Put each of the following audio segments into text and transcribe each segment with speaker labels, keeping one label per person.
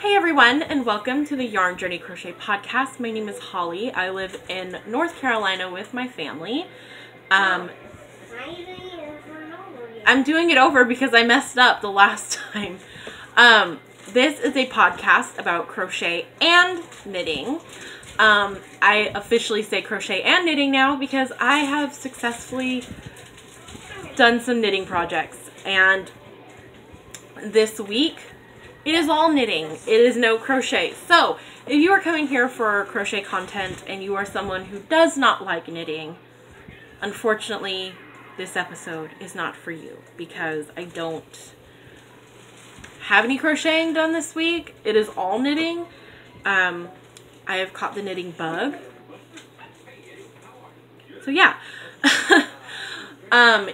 Speaker 1: Hey everyone, and welcome to the Yarn Journey Crochet Podcast. My name is Holly. I live in North Carolina with my family. I'm doing it over because I messed up the last time. This is a podcast about crochet and knitting. I officially say crochet and knitting now because I have successfully done some knitting projects, and this week it is all knitting. It is no crochet. So if you are coming here for crochet content and you are someone who does not like knitting, unfortunately this episode is not for you because I don't have any crocheting done this week. It is all knitting. I have caught the knitting bug. So yeah.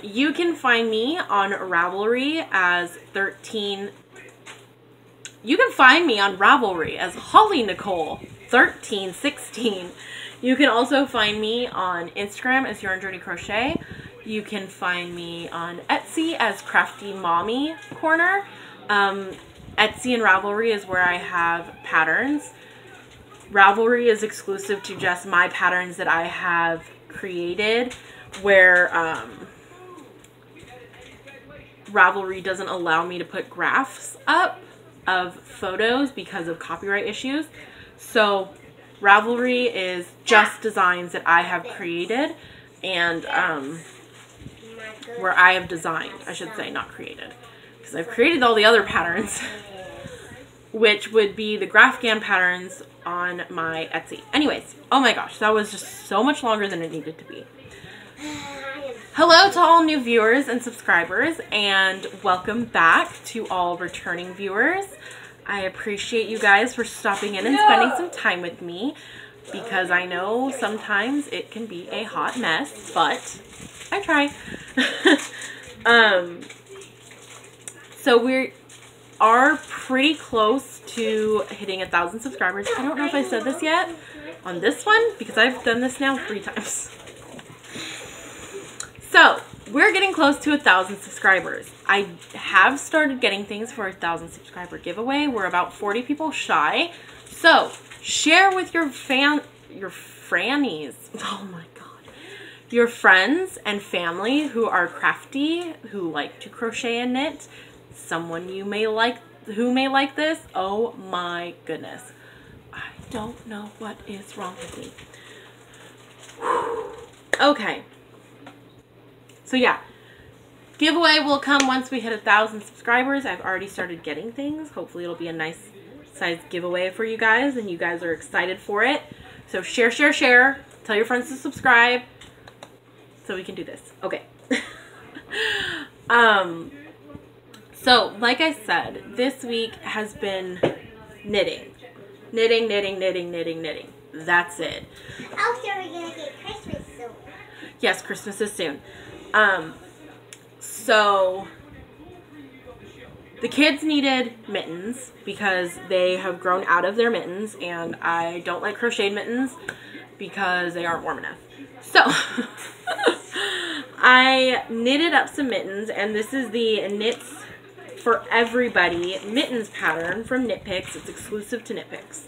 Speaker 1: You can find me on Ravelry as You can find me on Ravelry as Holly Nicole 1316. You can also find me on Instagram as Yarn Journey Crochet. You can find me on Etsy as Crafty Mommy Corner. Etsy and Ravelry is where I have patterns. Ravelry is exclusive to just my patterns that I have created, where Ravelry doesn't allow me to put graphs up of photos because of copyright issues. So Ravelry is just designs that I have created and where I have designed, I should say, not created, because I've created all the other patterns, which would be the Graphgan patterns on my Etsy. Anyways, oh my gosh, that was just so much longer than it needed to be. Hello to all new viewers and subscribers, and welcome back to all returning viewers. I appreciate you guys for stopping in and spending some time with me, because I know sometimes it can be a hot mess, but I try. So we are pretty close to hitting 1,000 subscribers. I don't know if I said this yet on this one, because I've done this now 3 times. So, we're getting close to 1,000 subscribers. I have started getting things for a 1,000 subscriber giveaway. We're about 40 people shy. So, share with your frannies. Oh my god. Your friends and family who are crafty, who like to crochet and knit. Someone you may like, who may like this. Oh my goodness. I don't know what is wrong with me. Okay. So yeah, giveaway will come once we hit 1,000 subscribers. I've already started getting things. Hopefully it'll be a nice size giveaway for you guys, and you guys are excited for it. So share, share, share. Tell your friends to subscribe so we can do this. Okay. So like I said, this week has been knitting. Knitting, knitting, knitting, knitting, knitting. That's it.
Speaker 2: Also, we're going to get Christmas soon.
Speaker 1: Yes, Christmas is soon. So the kids needed mittens because they have grown out of their mittens, and I don't like crocheted mittens because they aren't warm enough. So I knitted up some mittens, and this is the Knits for Everybody mittens pattern from Knit Picks. It's exclusive to Knit Picks.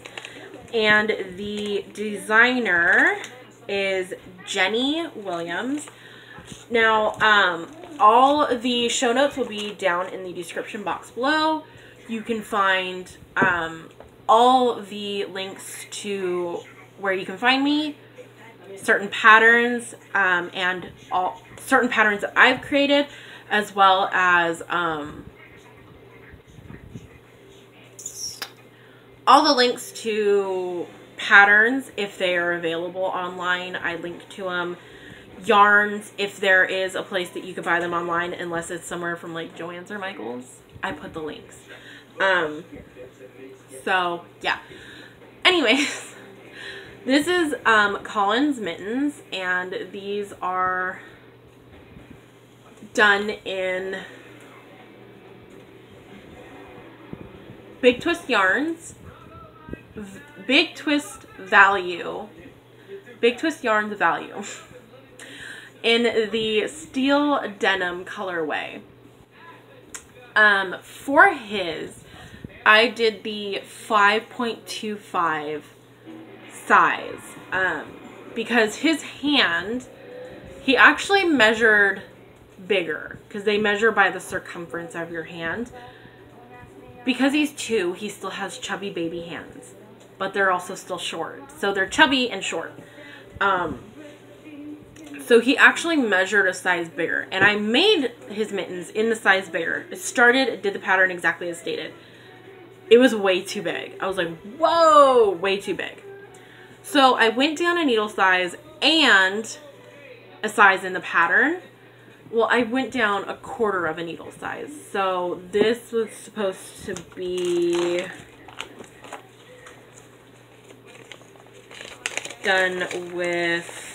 Speaker 1: And the designer is Jenny Williams. Now, all the show notes will be down in the description box below. You can find all the links to where you can find me, certain patterns, and all certain patterns that I've created, as well as all the links to patterns if they are available online. I link to them. Yarns, if there is a place that you can buy them online, unless it's somewhere from like Joann's or Michael's, I put the links. So yeah. Anyways, this is Colin's mittens, and these are done in Big Twist yarns. Big Twist Value. Big Twist Yarns Value. In the Steel Denim colorway. For his, I did the 5.25 size because his hand, he actually measured bigger because they measure by the circumference of your hand. Because he's 2, he still has chubby baby hands, but they're also still short. So they're chubby and short. So he actually measured a size bigger, and I made his mittens in the size bigger. It did the pattern exactly as stated. It was way too big. I was like, whoa, way too big. So I went down a needle size and a size in the pattern. Well, I went down 1/4 of a needle size. So this was supposed to be done with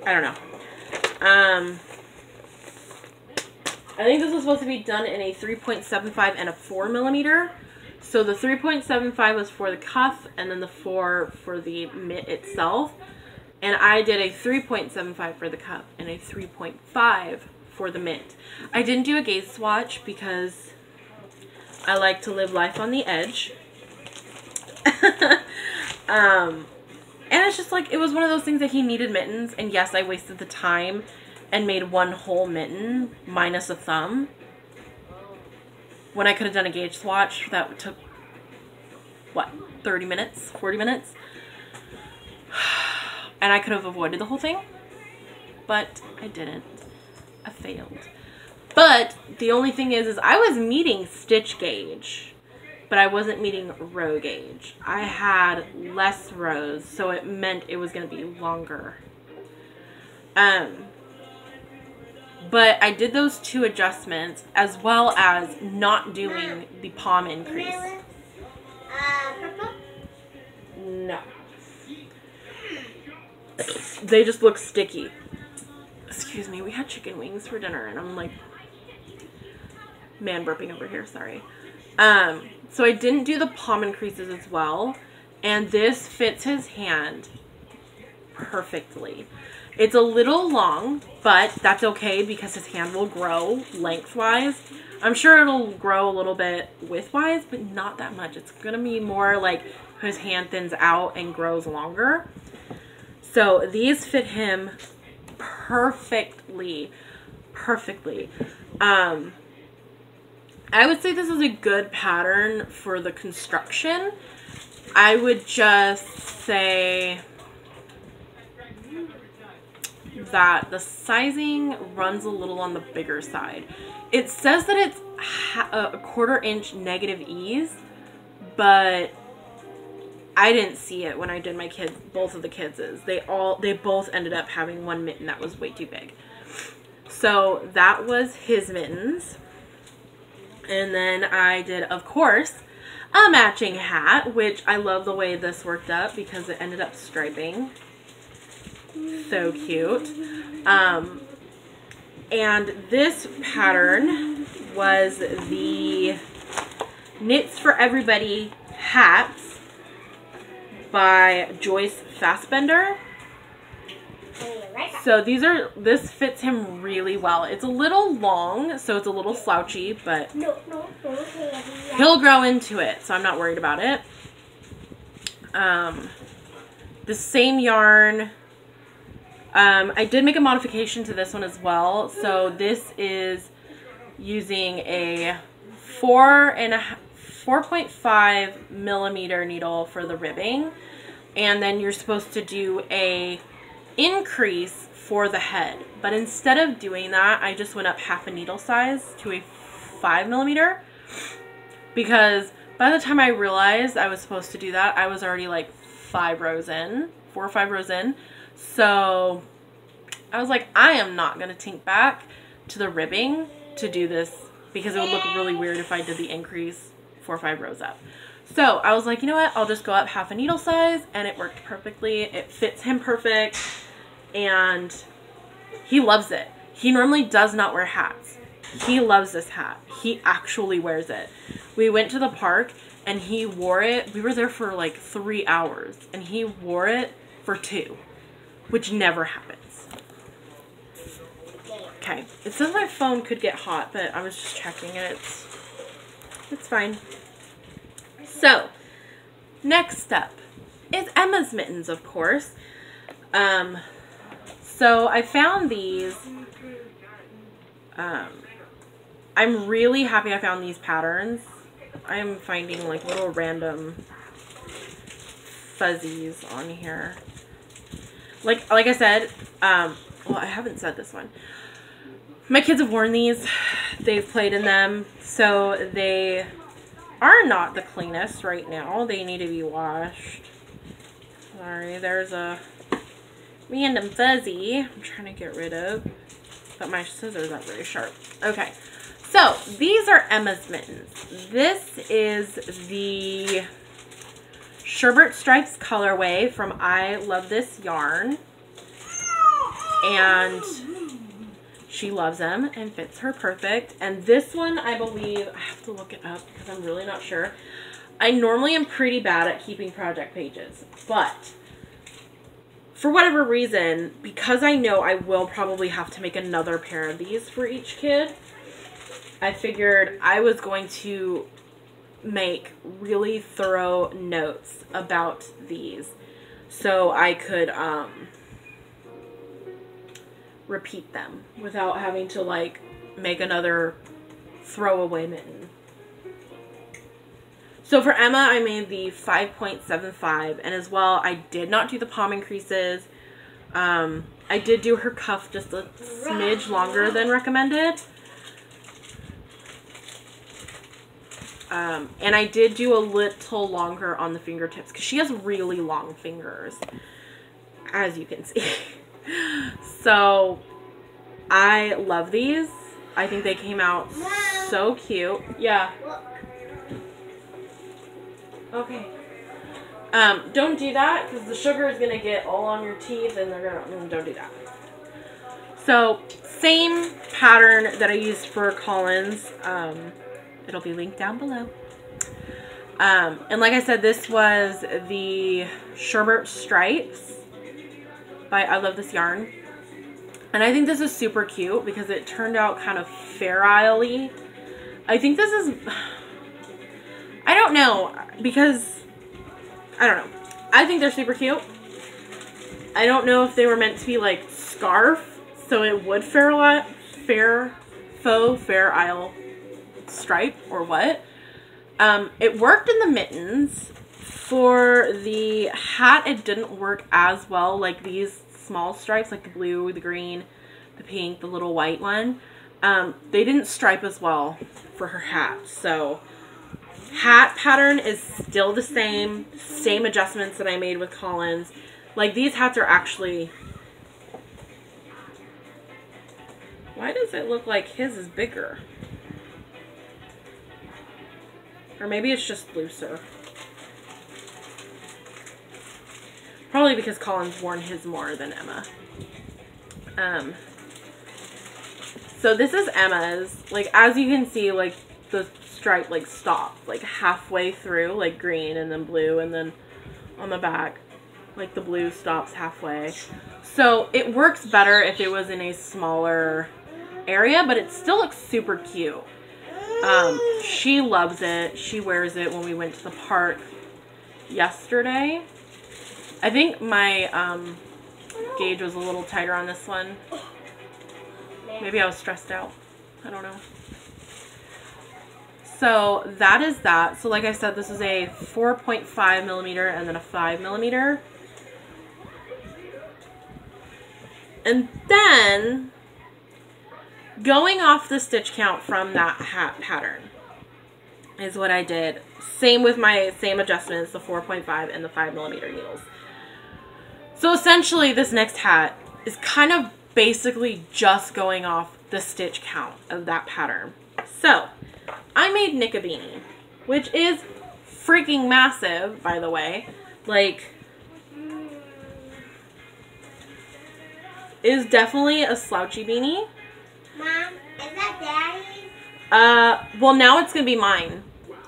Speaker 1: I don't know. I think this was supposed to be done in a 3.75 and a 4mm. So the 3.75 was for the cuff and then the 4 for the mitt itself. And I did a 3.75 for the cuff and a 3.5 for the mitt. I didn't do a gaze swatch because I like to live life on the edge. And it's just like, it was one of those things that he needed mittens. And yes, I wasted the time and made one whole mitten minus a thumb. When I could have done a gauge swatch that took, what, 30 minutes, 40 minutes? And I could have avoided the whole thing. But I didn't. I failed. But the only thing is I was meeting stitch gauge. But I wasn't meeting row gauge. I had less rows, so it meant it was going to be longer. But I did those 2 adjustments as well as not doing the palm increase.
Speaker 2: Purple?
Speaker 1: No. They just look sticky. Excuse me, we had chicken wings for dinner and I'm like man burping over here, sorry. So I didn't do the palm increases as well, and this fits his hand perfectly. It's a little long, but that's okay because his hand will grow lengthwise. I'm sure it'll grow a little bit widthwise, but not that much. It's going to be more like his hand thins out and grows longer. So these fit him perfectly. I would say this is a good pattern for the construction. I would just say that the sizing runs a little on the bigger side. It says that it's a 1/4 inch negative ease, but I didn't see it when I did my kids, both of the kids'. They both ended up having one mitten that was way too big. So that was his mittens. And then I did, of course, a matching hat, which I love the way this worked up because it ended up striping. So cute. And this pattern was the Knits for Everybody hats by Joyce Fassbender. So this fits him really well. It's a little long, so it's a little slouchy, but he'll grow into it, so I'm not worried about it. The same yarn. I did make a modification to this one as well. So this is using a 4.5mm needle for the ribbing, and then you're supposed to do a increase for the head, but instead of doing that, I just went up half a needle size to a 5mm, because by the time I realized I was supposed to do that, I was already like 4 or 5 rows in. So I was like, I am not going to tink back to the ribbing to do this because it would look really weird if I did the increase 4 or 5 rows up. So I was like, you know what, I'll just go up half a needle size, and it worked perfectly. It fits him perfect, and he loves it. He normally does not wear hats. He loves this hat. He actually wears it. We went to the park, and he wore it. We were there for like 3 hours, and he wore it for 2, which never happens. Okay, it says my phone could get hot, but I was just checking and it's fine. So, next up is Emma's mittens, of course. So I found these. I'm really happy I found these patterns. I'm finding like little random fuzzies on here. Like I said, well, I haven't said this one. My kids have worn these. They've played in them, so they are not the cleanest right now. They need to be washed. Sorry, there's a random fuzzy I'm trying to get rid of, but my scissors aren't very sharp. Okay, so these are Emma's mittens. This is the Sherbet Stripes colorway from I Love This Yarn, and she loves them and fits her perfect. And this one, I believe, I have to look it up because I'm really not sure. I normally am pretty bad at keeping project pages, but for whatever reason, because I know I will probably have to make another pair of these for each kid, I figured I was going to make really thorough notes about these so I could repeat them without having to like make another throwaway mitten. So for Emma, I made the 5.75, and as well, I did not do the palm increases. I did do her cuff just a smidge longer than recommended. And I did do a little longer on the fingertips because she has really long fingers, as you can see. So I love these. I think they came out so cute. Yeah. Okay. Don't do that because the sugar is going to get all on your teeth and they're going to, don't do that. So same pattern that I used for Colin's. It'll be linked down below. And like I said, this was the Sherbet Stripes by I Love This Yarn. And I think this is super cute because it turned out kind of Fair Isle-y. I think this is, I don't know, because, I don't know. I think they're super cute. I don't know if they were meant to be like scarf, so it would Fair Isle stripe or what. It worked in the mittens. For the hat, it didn't work as well. Like these small stripes, like the blue, the green, the pink, the little white one, they didn't stripe as well for her hat. So hat pattern is still the same adjustments that I made with Colin's. Like these hats are actually, why does it look like his is bigger? Or maybe it's just looser. Probably because Colin's worn his more than Emma. So this is Emma's. Like, as you can see, like, the stripe, like, stops, like, halfway through, like, green and then blue, and then on the back, like, the blue stops halfway. So it works better if it was in a smaller area, but it still looks super cute. She loves it. She wears it when we went to the park yesterday. I think my gauge was a little tighter on this one. Maybe I was stressed out. I don't know. So that is that. So like I said, this is a 4.5 millimeter and then a 5 millimeter. And then going off the stitch count from that hat pattern is what I did. Same with my same adjustments, the 4.5 and the 5 millimeter needles. So essentially this next hat is kind of basically just going off the stitch count of that pattern. So I made Nick a beanie, which is freaking massive, by the way. Like, is definitely a slouchy beanie.
Speaker 2: Mom, is that Daddy's?
Speaker 1: Well, now it's gonna be mine,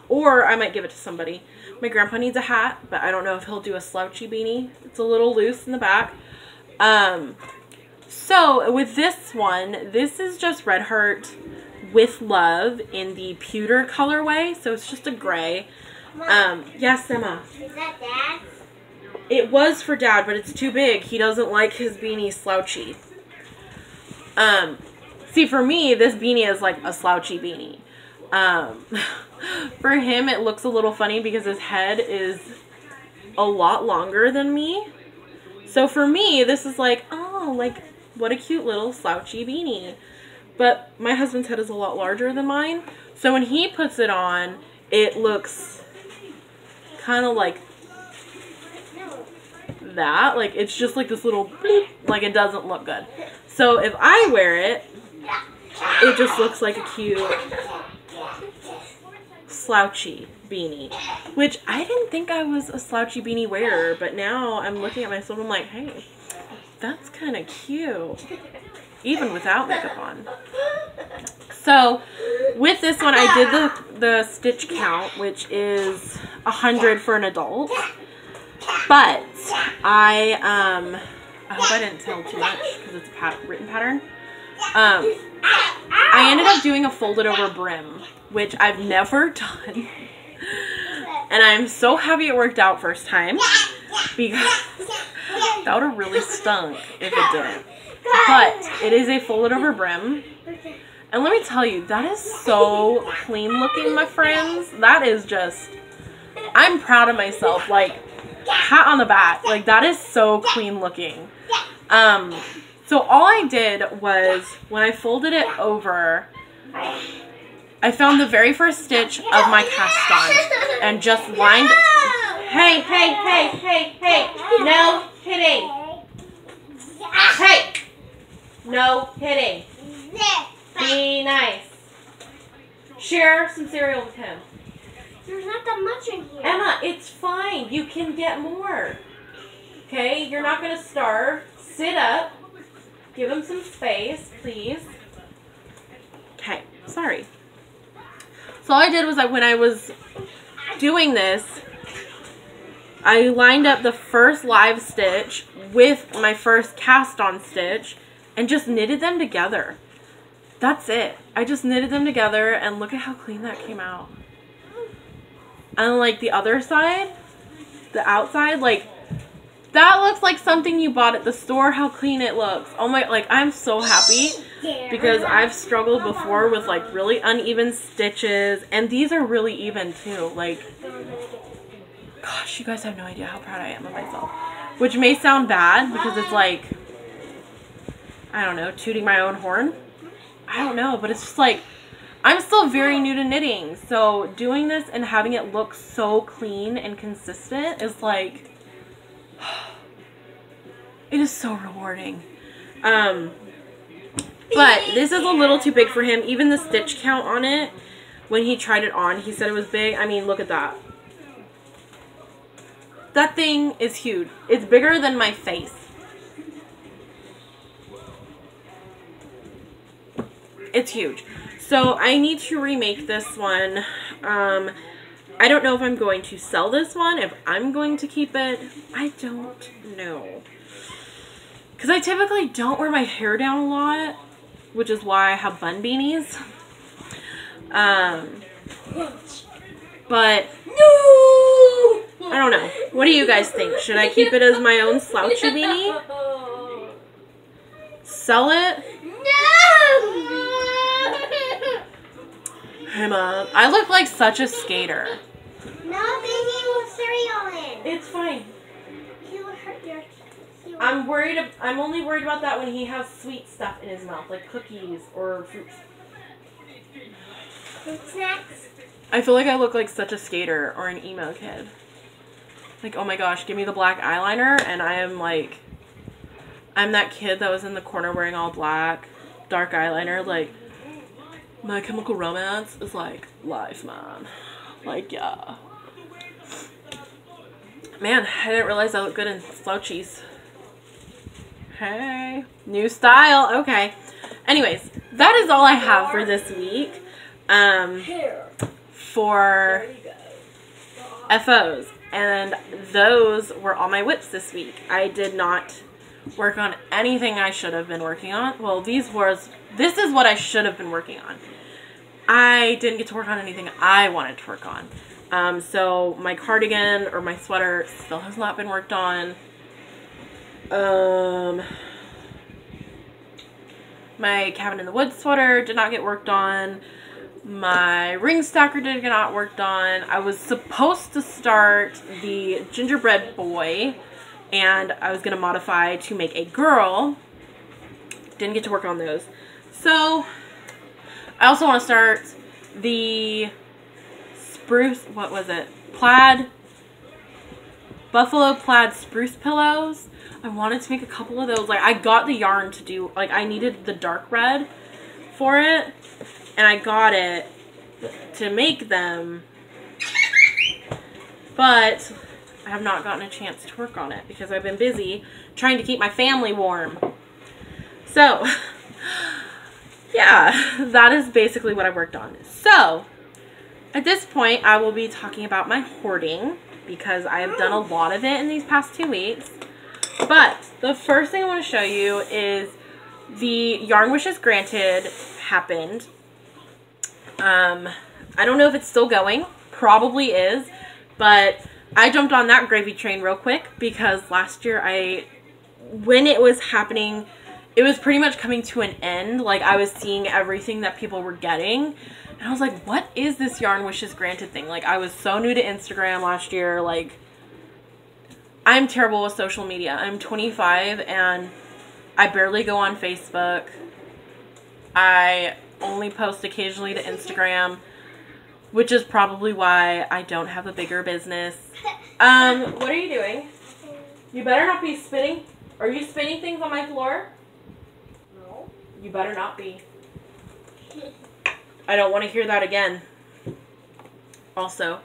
Speaker 1: or I might give it to somebody. My grandpa needs a hat, but I don't know if he'll do a slouchy beanie. It's a little loose in the back. So with this one, this is just Red Heart with Love in the Pewter colorway. So it's just a gray. Yes, Emma.
Speaker 2: Is that Dad's?
Speaker 1: It was for Dad, but it's too big. He doesn't like his beanie slouchy. See, for me, this beanie is like a slouchy beanie. For him, it looks a little funny because his head is a lot longer than me. So for me, this is like, oh, like, what a cute little slouchy beanie. But my husband's head is a lot larger than mine. So when he puts it on, it looks kind of like that. Like, it's just like this little bleep. Like, it doesn't look good. So if I wear it, it just looks like a cute slouchy beanie. Which I didn't think I was a slouchy beanie wearer. But now I'm looking at myself and I'm like, hey, that's kind of cute. Even without makeup on. So with this one, I did the stitch count, which is 100 for an adult. But I hope I didn't tell too much because it's a written pattern. I ended up doing a folded over brim, which I've never done. And I'm so happy it worked out first time because that would have really stunk if it didn't. But it is a folded over brim. And let me tell you, that is so clean looking, my friends. That is just, I'm proud of myself. Like, pat on the back. Like, that is so clean looking. So all I did was, when I folded it over, I found the very first stitch of my cast on and just lined, hey, hey, hey, hey, hey, no hitting. Hey! No hitting. Be nice. Share some cereal with him.
Speaker 2: There's not that much in here.
Speaker 1: Emma, it's fine. You can get more. Okay? You're not going to starve. Sit up. Give him some space, please. Okay. Sorry. So all I did was when I was doing this, I lined up the first live stitch with my first cast on stitch and just knitted them together. That's it. I just knitted them together and look at how clean that came out. And like the other side, the outside, like that looks like something you bought at the store, how clean it looks. Oh my, like I'm so happy because I've struggled before with like really uneven stitches and these are really even too. Like, gosh, you guys have no idea how proud I am of myself. Which may sound bad because it's like, I don't know, tooting my own horn. I don't know, but it's just like, I'm still very new to knitting. So doing this and having it look so clean and consistent is like, it is so rewarding. But this is a little too big for him. Even the stitch count on it, when he tried it on, he said it was big. I mean, look at that. That thing is huge. It's bigger than my face. It's huge. So I need to remake this one. I don't know if I'm going to sell this one. If I'm going to keep it, I don't know. Because I typically don't wear my hair down a lot, which is why I have bun beanies. But I don't know. What do you guys think? Should I keep it as my own slouchy beanie? Sell it?
Speaker 2: No!
Speaker 1: Hey, Mom. I look like such a skater.
Speaker 2: No, baby, with cereal in.
Speaker 1: It's fine.
Speaker 2: He will hurt your teeth.
Speaker 1: I'm only worried about that when he has sweet stuff in his mouth, like cookies or fruit.
Speaker 2: Fruit snacks?
Speaker 1: I feel like I look like such a skater or an emo kid. Like, oh my gosh, give me the black eyeliner and I am like, I'm that kid that was in the corner wearing all black, dark eyeliner. Like, My Chemical Romance is like life, man. Like, yeah. Man, I didn't realize I look good in slouchies. Hey, new style. Okay. Anyways, that is all I have for this week. FOs. And those were all my whips this week. I did not work on anything I should have been working on. Well, this is what I should have been working on. I didn't get to work on anything I wanted to work on. So my cardigan or my sweater still has not been worked on. My Cabin in the Woods sweater did not get worked on. My ring stacker did get not worked on. I was supposed to start the gingerbread boy, and I was going to modify to make a girl. Didn't get to work on those. So, I also want to start the spruce, what was it? Buffalo plaid spruce pillows. I wanted to make a couple of those. Like, I got the yarn to do, like, I needed the dark red for it. And I got it to make them, but I have not gotten a chance to work on it because I've been busy trying to keep my family warm. So, yeah, that is basically what I worked on. So, at this point, I will be talking about my hoarding because I have done a lot of it in these past 2 weeks. But the first thing I want to show you is the Yarn Wishes Granted happened. I don't know if it's still going. Probably is. But I jumped on that gravy train real quick because last year when it was happening, it was pretty much coming to an end. Like, I was seeing everything that people were getting. And I was like, what is this Yarn Wishes Granted thing? Like, I was so new to Instagram last year. Like, I'm terrible with social media. I'm 25 and I barely go on Facebook. I only post occasionally to Instagram, which is probably why I don't have a bigger business. What are you doing? You better not be spinning. Are you spinning things on my floor?
Speaker 2: No.
Speaker 1: You better not be. I don't want to hear that again. Also,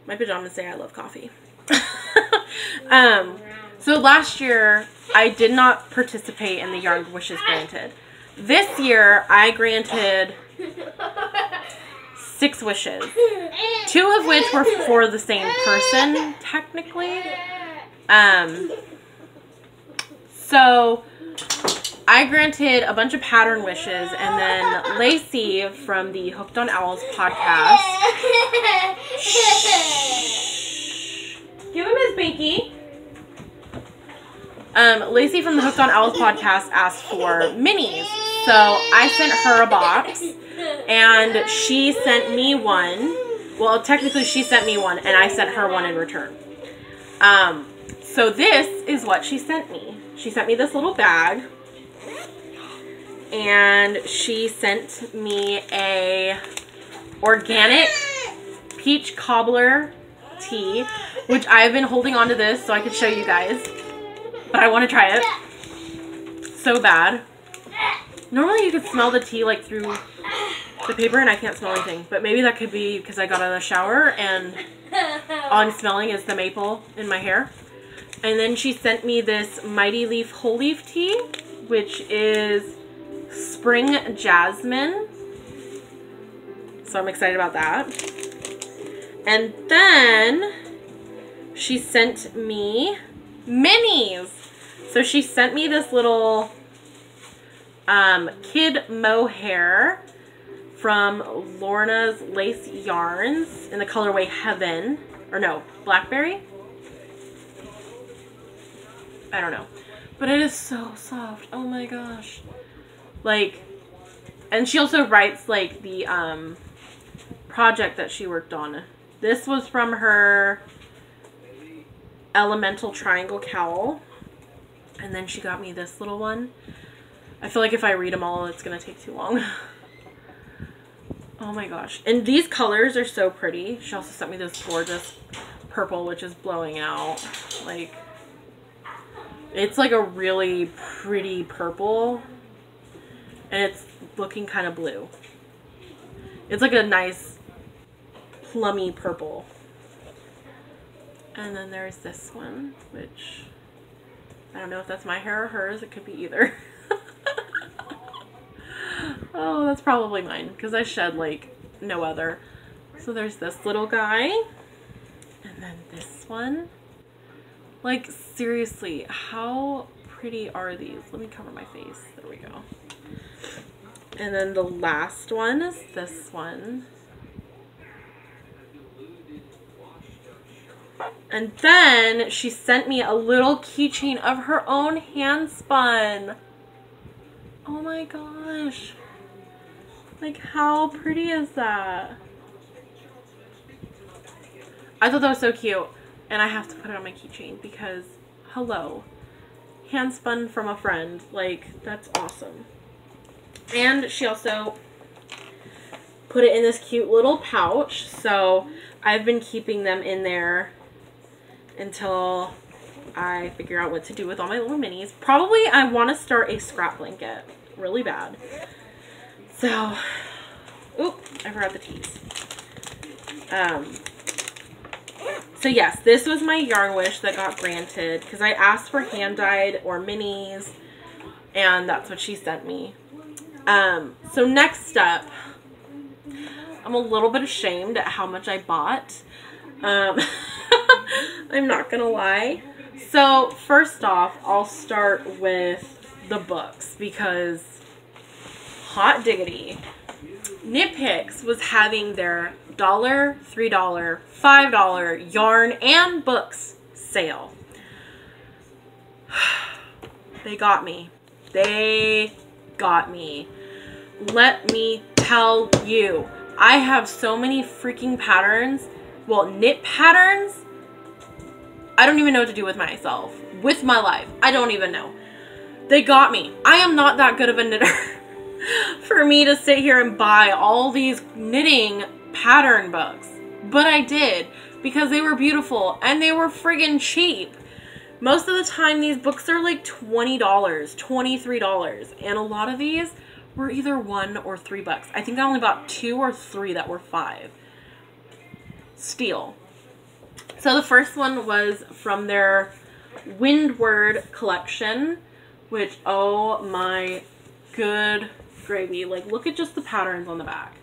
Speaker 1: my pajamas say I love coffee. So last year, I did not participate in the Yarn Wishes Granted. This year, I granted 6 wishes. 2 of which were for the same person, technically. So, I granted a bunch of pattern wishes, and then Lacey from the Hooked on Owls podcast. Shh. Give him his binky. Lacey from the Hooked on Owls podcast asked for minis. So I sent her a box, and she sent me one. Well, technically she sent me one, and I sent her one in return. So this is what she sent me. She sent me this little bag, and she sent me a organic peach cobbler tea, which I've been holding on to this so I could show you guys, but I want to try it so bad. Normally you could smell the tea like through the paper and I can't smell anything, but maybe that could be because I got out of the shower and all I'm smelling is the maple in my hair. And then she sent me this Mighty Leaf Whole Leaf tea, which is spring jasmine. So I'm excited about that. And then she sent me minis. So she sent me this little kid mohair from Lorna's Lace Yarns in the colorway Heaven. Or no, Blackberry? I don't know. But it is so soft. Oh my gosh. Like, and she also writes like the project that she worked on. This was from her Elemental Triangle Cowl. And then she got me this little one. I feel like if I read them all, it's going to take too long. Oh my gosh. And these colors are so pretty. She also sent me this gorgeous purple, which is blowing out. Like, it's like a really pretty purple. And it's looking kind of blue. It's like a nice plummy purple. And then there's this one, which I don't know if that's my hair or hers. It could be either. Oh, that's probably mine because I shed like no other. So there's this little guy. And then this one. Like, seriously, how pretty are these? Let me cover my face. There we go. And then the last one is this one. And then she sent me a little keychain of her own hand spun. Oh my gosh. Like, how pretty is that? I thought that was so cute. And I have to put it on my keychain because, hello. Hand spun from a friend. Like, that's awesome. And she also put it in this cute little pouch. So I've been keeping them in there until I figure out what to do with all my little minis. Probably I want to start a scrap blanket really bad. So, oop, I forgot the teas. So yes, this was my yarn wish that got granted because I asked for hand dyed or minis, and that's what she sent me. So next up, I'm a little bit ashamed at how much I bought. I'm not gonna lie. So first off, I'll start with the books because hot diggity. Knit Picks was having their $1, $3, $5 yarn and books sale. They got me. They got me. Let me tell you, I have so many freaking patterns. Well, knit patterns. I don't even know what to do with myself. With my life. I don't even know. They got me. I am not that good of a knitter for me to sit here and buy all these knitting pattern books. But I did because they were beautiful and they were friggin' cheap. Most of the time these books are like $20, $23. And a lot of these were either $1 or $3. I think I only bought 2 or 3 that were $5. Steal. So the first one was from their Windward collection, which, oh my good gravy. Like, look at just the patterns on the back.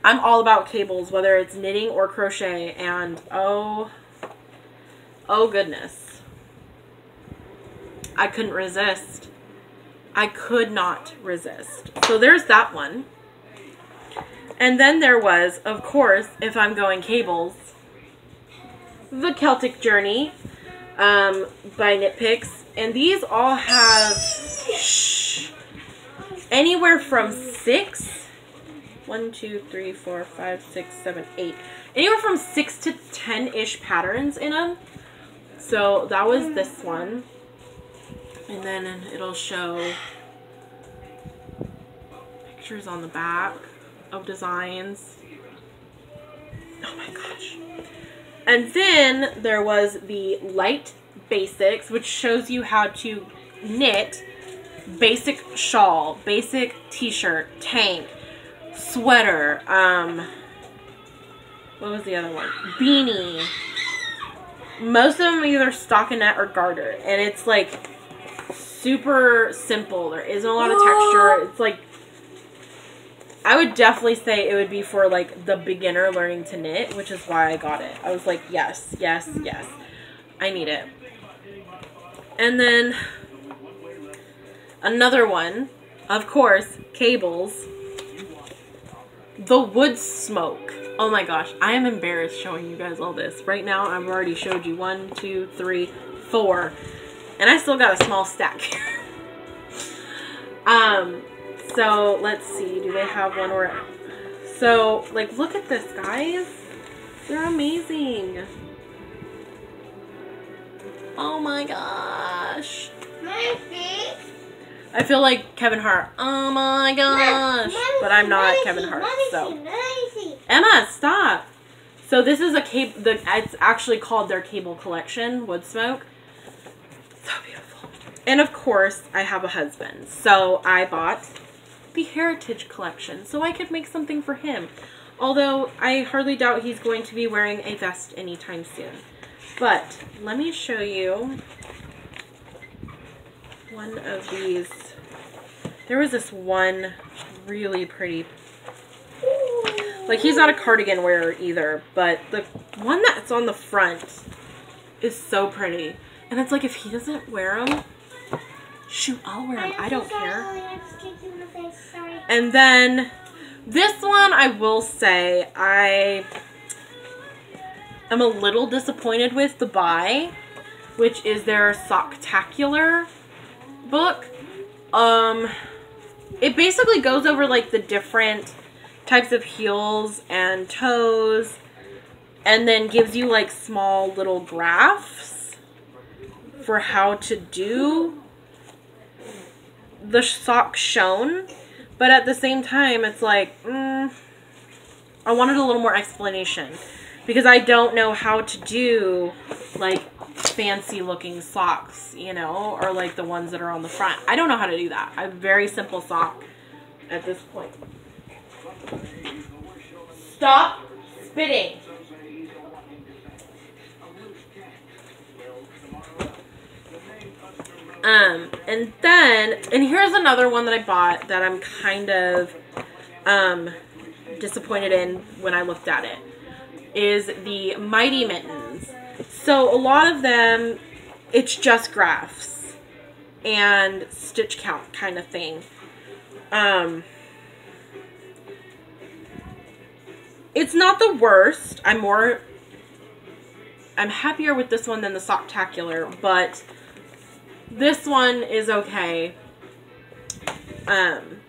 Speaker 1: I'm all about cables, whether it's knitting or crochet, and oh goodness. I couldn't resist. I could not resist. So there's that one. And then there was, of course, if I'm going cables, The Celtic Journey by Knit Picks. And these all have anywhere from 8. Anywhere from 6 to 10-ish patterns in them. So that was this one. And then it'll show pictures on the back of designs. Oh my gosh. And then there was the Light Basics, which shows you how to knit basic shawl, basic t-shirt, tank, sweater, what was the other one? Beanie. Most of them either stockinette or garter, and it's like super simple. There isn't a lot of texture. It's like, I would definitely say it would be for like the beginner learning to knit, which is why I got it. I was like, yes, yes, yes. I need it. And then another one, of course, cables. The Wood Smoke. Oh my gosh, I am embarrassed showing you guys all this. Right now, I've already showed you 1, 2, 3, 4. And I still got a small stack. So let's see. Do they have one where... So, like, look at this, guys. They're amazing. Oh my gosh. I feel like Kevin Hart. Oh my gosh. But I'm not Kevin Hart, so. Emma, stop. So this is a cable. It's actually called their cable collection, Wood Smoke. So beautiful. And of course, I have a husband. So I bought the Heritage collection so I could make something for him. Although I hardly doubt he's going to be wearing a vest anytime soon. But let me show you one of these. There was this one really pretty. Like, he's not a cardigan wearer either, but the one that's on the front is so pretty. And it's like, if he doesn't wear them, shoot, I'll wear them. I don't care. And then this one, I will say, I am a little disappointed with the buy, which is their Socktacular book. It basically goes over like the different types of heels and toes, and then gives you like small little graphs for how to do the sock shown. But at the same time, it's like, I wanted a little more explanation, because I don't know how to do like fancy looking socks, you know, or like the ones that are on the front. I don't know how to do that. I have a very simple sock at this point. Stop spitting. And here's another one that I bought that I'm kind of disappointed in when I looked at it, is the Mighty Mittens. So a lot of them, it's just graphs and stitch count kind of thing. It's not the worst. I'm happier with this one than the Socktacular, but this one is okay. And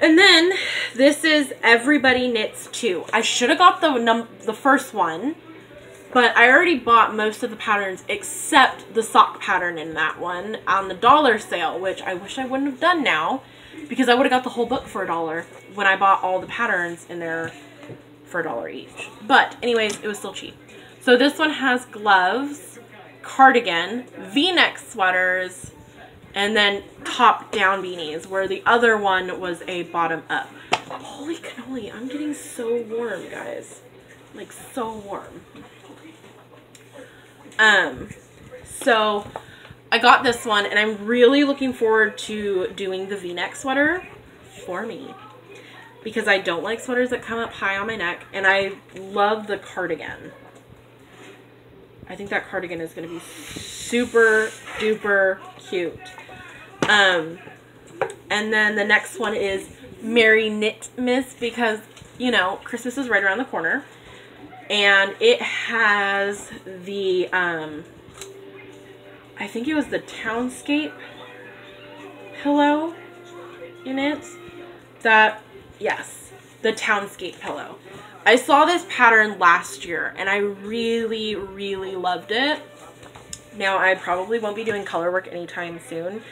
Speaker 1: then this is Everybody Knits Too. I should have got the first one, but I already bought most of the patterns except the sock pattern in that one on the dollar sale, which I wish I wouldn't have done now, because I would have got the whole book for $1 when I bought all the patterns in there for $1 each. But anyways, it was still cheap. So this one has gloves, cardigan, V-neck sweaters, and then top-down beanies, where the other one was a bottom-up. Holy cannoli, I'm getting so warm, guys. Like, so warm. So I got this one, and I'm really looking forward to doing the V-neck sweater for me, because I don't like sweaters that come up high on my neck, and I love the cardigan. I think that cardigan is going to be super duper cute. And then the next one is Merry Knitmas, because, you know, Christmas is right around the corner. And it has the, I think it was the Townscape pillow in it. Yes, the Townscape pillow. I saw this pattern last year, and I really, really loved it. Now, I probably won't be doing color work anytime soon,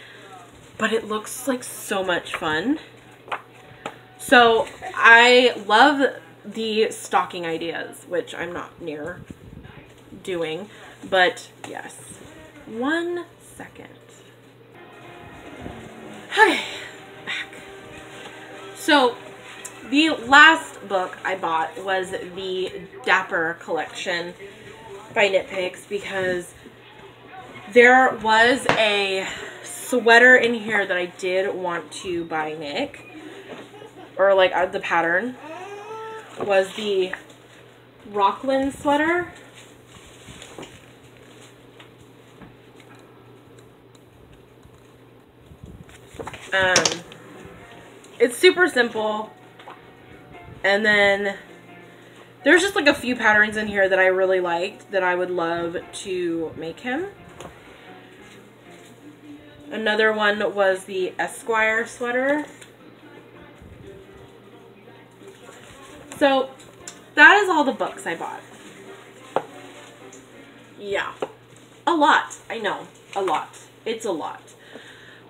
Speaker 1: but it looks like so much fun. So, I love the stocking ideas, which I'm not near doing, but yes. 1 second. Okay, back. So, the last book I bought was the Dapper collection by Knit Picks, because there was a sweater in here that I did want to buy Nick, or like the pattern was the Rockland sweater. It's super simple. And then there's just like a few patterns in here that I really liked that I would love to make him. Another one was the Esquire sweater. So that is all the books I bought. Yeah. A lot. I know. A lot. It's a lot.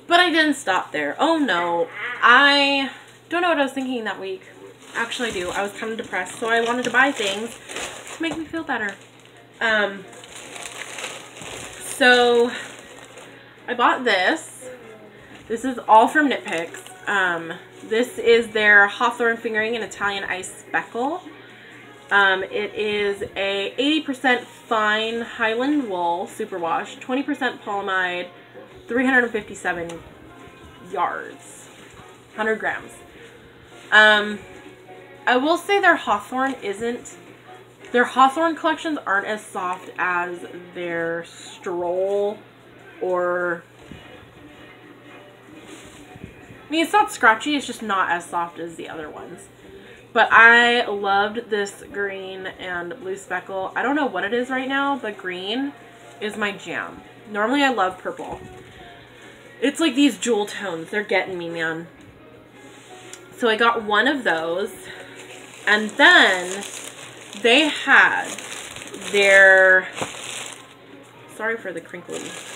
Speaker 1: But I didn't stop there. Oh no. I don't know what I was thinking that week. Actually, I do. I was kind of depressed, so I wanted to buy things to make me feel better. So I bought this. This is all from Knit Picks. This is their Hawthorne Fingering and Italian Ice Speckle. It is a 80% fine Highland wool superwash, 20% polyamide, 357 yards, 100 grams. I will say their Hawthorne collections aren't as soft as their Stroll or... I mean, it's not scratchy, it's just not as soft as the other ones. But I loved this green and blue speckle. I don't know what it is right now, but green is my jam. Normally I love purple. It's like these jewel tones. They're getting me, man. So I got one of those. And then they had their... Sorry for the crinklies.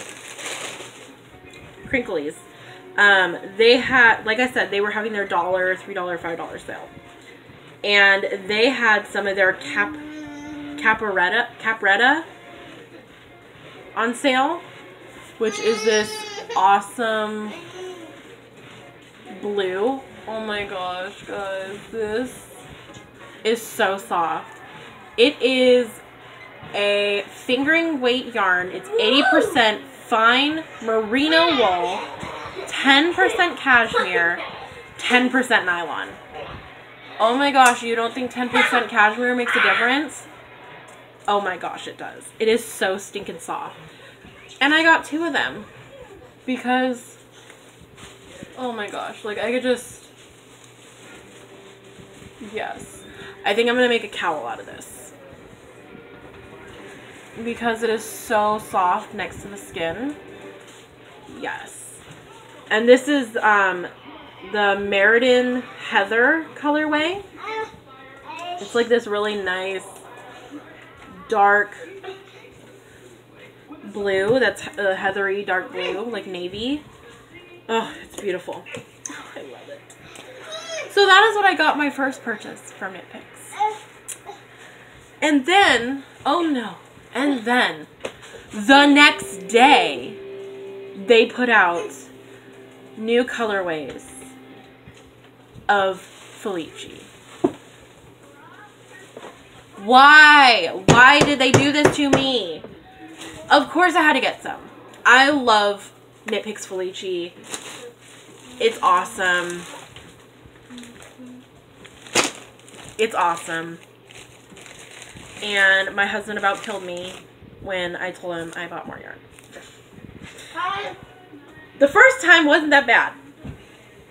Speaker 1: They had, like I said, they were having their $1, $3, $5 sale. And they had some of their Capretta on sale, which is this awesome blue. Oh my gosh, guys, this is so soft. It is a fingering weight yarn. It's 80% fine merino wool, 10% cashmere, 10% nylon. Oh my gosh, you don't think 10% cashmere makes a difference? Oh my gosh, it does. It is so stinking soft. And I got 2 of them because, oh my gosh, like I could just, yes. I think I'm going to make a cowl out of this because it is so soft next to the skin. Yes. And this is, the Meriden Heather colorway. It's like this really nice dark blue. That's a heathery dark blue, like navy. Oh, it's beautiful. Oh, I love it. So that is what I got my first purchase from Knit Picks. And then, oh no, and then the next day they put out new colorways of Felici. Why? Why did they do this to me? Of course I had to get some. I love Knit Picks Felici. It's awesome. It's awesome. And my husband about killed me when I told him I bought more yarn. The first time wasn't that bad,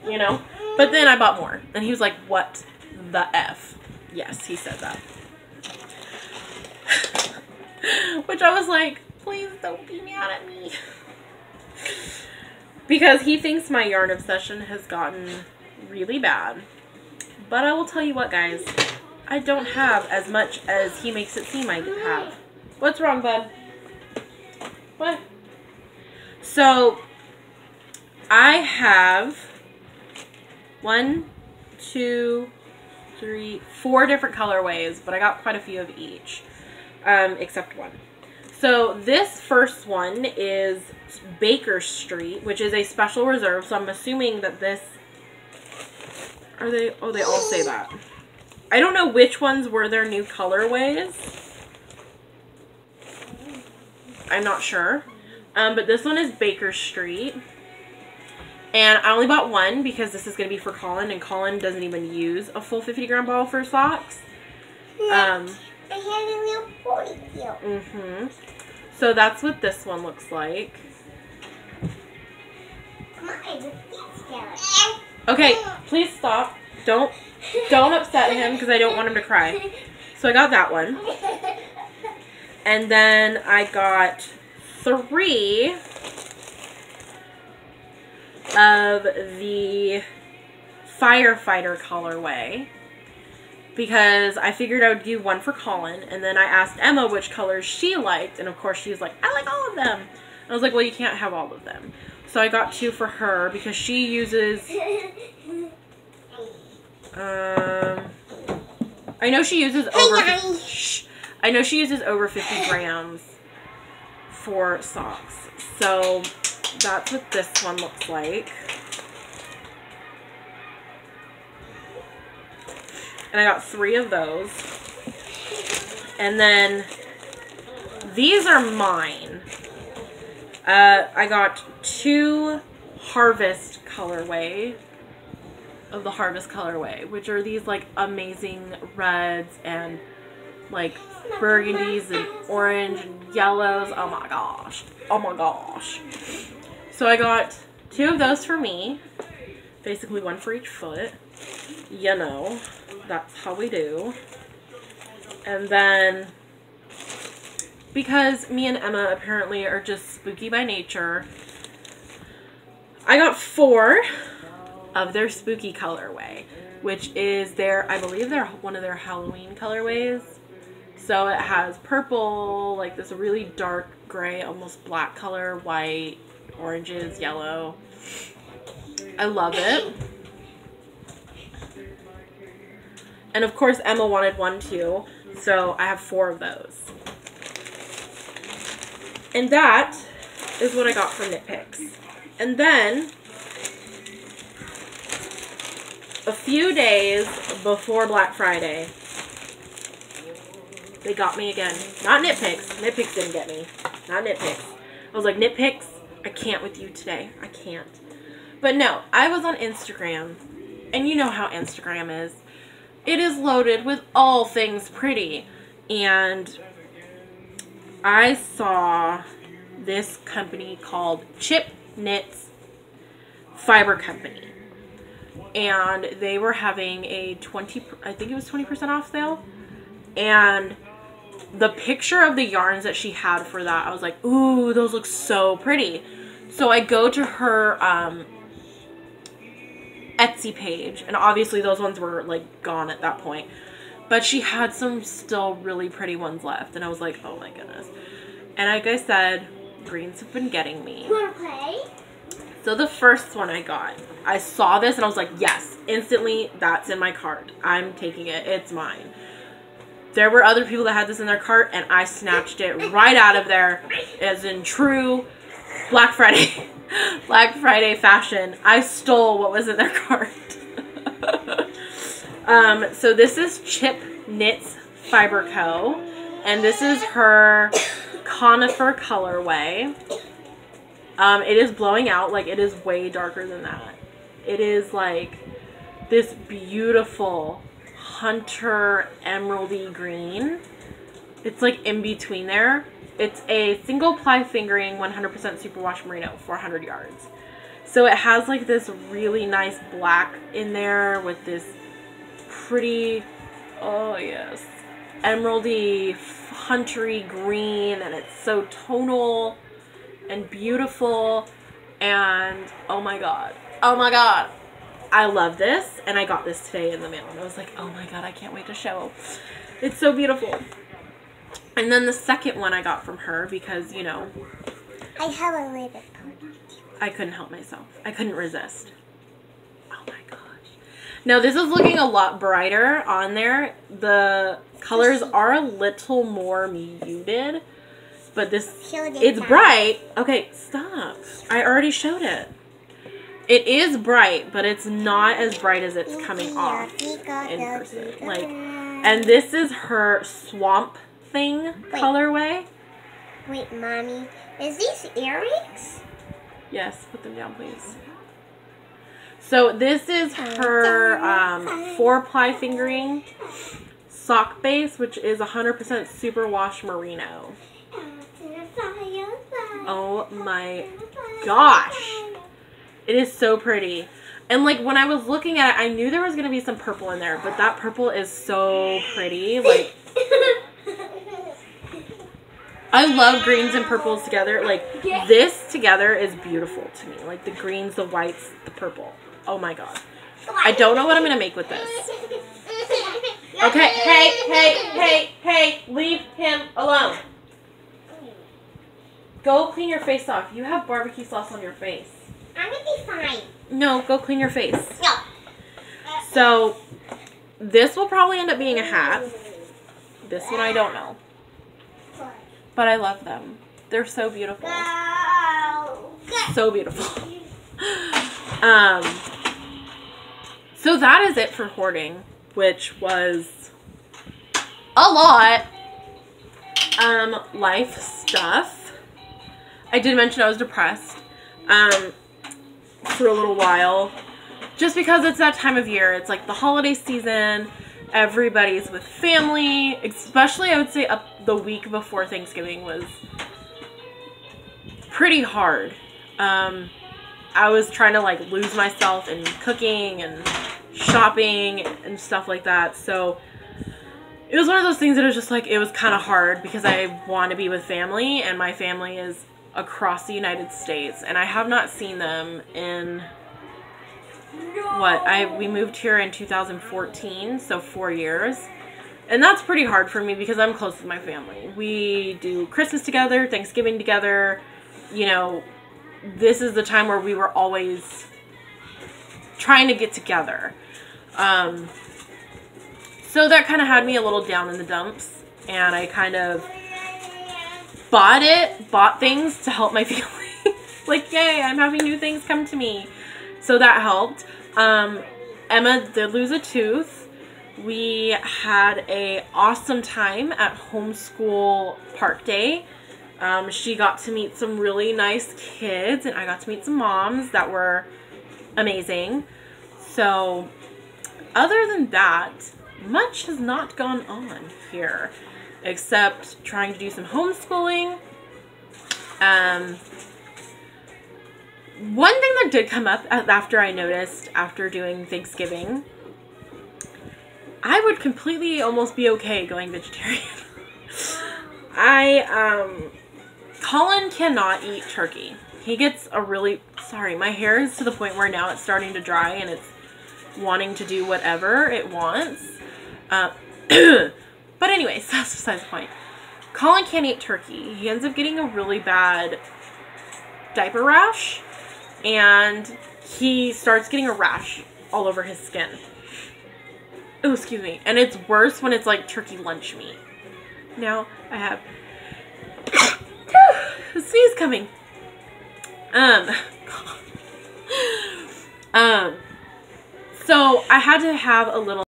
Speaker 1: you know? But then I bought more. And he was like, what the F? Yes, he said that. Which I was like, please don't be mad at me. Because he thinks my yarn obsession has gotten really bad. But I will tell you what, guys. I don't have as much as he makes it seem I have. What's wrong, bud? What? So, I have 1, 2, 3, 4 different colorways, but I got quite a few of each, except one. So this first one is Baker Street, which is a special reserve, so I'm assuming that this, are they, oh, they all say that. I don't know which ones were their new colorways. I'm not sure. But this one is Baker Street. And I only bought one because this is going to be for Colin, and Colin doesn't even use a full 50-gram ball for socks.
Speaker 2: I had a little ponytail.
Speaker 1: So that's what this one looks like. Okay, please stop. Don't upset him because I don't want him to cry. So I got that one. And then I got 3 of the Firefighter colorway because I figured I would do one for Colin, and then I asked Emma which colors she liked, and of course she was like, I like all of them. And I was like, well, you can't have all of them. So I got 2 for her because she uses I know she uses over 50 grams for socks. So that's what this one looks like. And I got 3 of those. And then these are mine. I got 2 Harvest colorway. of the Harvest colorway, which are these like amazing reds and like burgundies and orange and yellows. Oh my gosh. Oh my gosh. So I got 2 of those for me. Basically 1 for each foot. You know, that's how we do. And then, because me and Emma apparently are just spooky by nature, I got 4 of their spooky colorway, which is their, I believe they're one of their Halloween colorways. So it has purple, like this really dark gray, almost black color, white, oranges, yellow. I love it. And of course Emma wanted one too, so I have 4 of those. And that is what I got from Knit Picks. And then, a few days before Black Friday, they got me again. Not Knit Picks. Knit Picks didn't get me. Not Knit Picks. I was like, Knit Picks, I can't with you today. I can't. But no, I was on Instagram, and you know how Instagram is. It is loaded with all things pretty. And I saw this company called Chip Knits Fiber Company. And they were having a I think it was 20% off sale. And the picture of the yarns that she had for that, I was like, ooh, those look so pretty. So I go to her Etsy page, and obviously those ones were like gone at that point. But she had some still really pretty ones left, and I was like, oh my goodness. And like I said, greens have been getting me.
Speaker 2: Okay.
Speaker 1: So the first one I got, I saw this and I was like, yes, instantly, that's in my cart. I'm taking it. It's mine. There were other people that had this in their cart, and I snatched it right out of there, as in true Black Friday fashion. I stole what was in their cart. So this is Chip Knits Fiber Co. And this is her conifer colorway. It is blowing out. Like, it is way darker than that. It is like this beautiful hunter emeraldy green. It's like in between there. It's a single ply fingering 100% superwash merino, 400 yards. So it has like this really nice black in there with this pretty, oh yes, emeraldy huntery green, and it's so tonal and beautiful, and oh my god, I love this. And I got this today in the mail, and I was like, oh my god, I can't wait to show. It's so beautiful. And then the second one I got from her because, you know,
Speaker 2: I have a little pony.
Speaker 1: I couldn't help myself. I couldn't resist. Oh my gosh. Now this is looking a lot brighter on there. The colors are a little more muted, but this, it's bright. Okay, stop. I already showed it. It is bright, but it's not as bright as it's coming off in person. Like, and this is her Swamp Thing colorway.
Speaker 2: Wait, Mommy, is these earrings?
Speaker 1: Yes, put them down, please. So this is her 4-ply fingering sock base, which is 100% superwash merino. Oh my gosh. It is so pretty. And like when I was looking at it, I knew there was going to be some purple in there, but that purple is so pretty. Like, I love greens and purples together. Like, this together is beautiful to me. Like the greens, the whites, the purple. Oh my god. I don't know what I'm going to make with this. Okay, hey, leave him alone. Go clean your face off. You have barbecue sauce on your face.
Speaker 2: I'm going to be fine.
Speaker 1: No, go clean your face.
Speaker 2: No.
Speaker 1: So, this will probably end up being a hat. This one I don't know. But I love them. They're so beautiful. So beautiful. So that is it for hoarding, which was a lot. Life stuff. I did mention I was depressed for a little while. just because it's that time of year. It's like the holiday season. Everybody's with family, especially I would say up the week before Thanksgiving was pretty hard. I was trying to like lose myself in cooking and shopping and stuff like that. So it was one of those things that was just like, it was kind of hard because I want to be with family, and my family is across the United States, and I have not seen them in we moved here in 2014, so 4 years. And that's pretty hard for me because I'm close with my family. We do Christmas together, Thanksgiving together. You know, this is the time where we were always trying to get together. So that kind of had me a little down in the dumps, and I kind of bought things to help my family. Like, yay, I'm having new things come to me. So that helped. Emma did lose a tooth. We had an awesome time at homeschool park day. She got to meet some really nice kids, and I got to meet some moms that were amazing. So other than that, much has not gone on here except trying to do some homeschooling. One thing that did come up after I noticed after doing Thanksgiving, I would completely almost be okay going vegetarian. Colin cannot eat turkey. He gets a really, sorry, my hair is to the point where now it's starting to dry and it's wanting to do whatever it wants. But anyways, that's besides the point. Colin can't eat turkey. He ends up getting a really bad diaper rash, and he starts getting a rash all over his skin. Oh, excuse me. And it's worse when it's like turkey lunch meat. Now I have a sneeze coming. So I had to have a little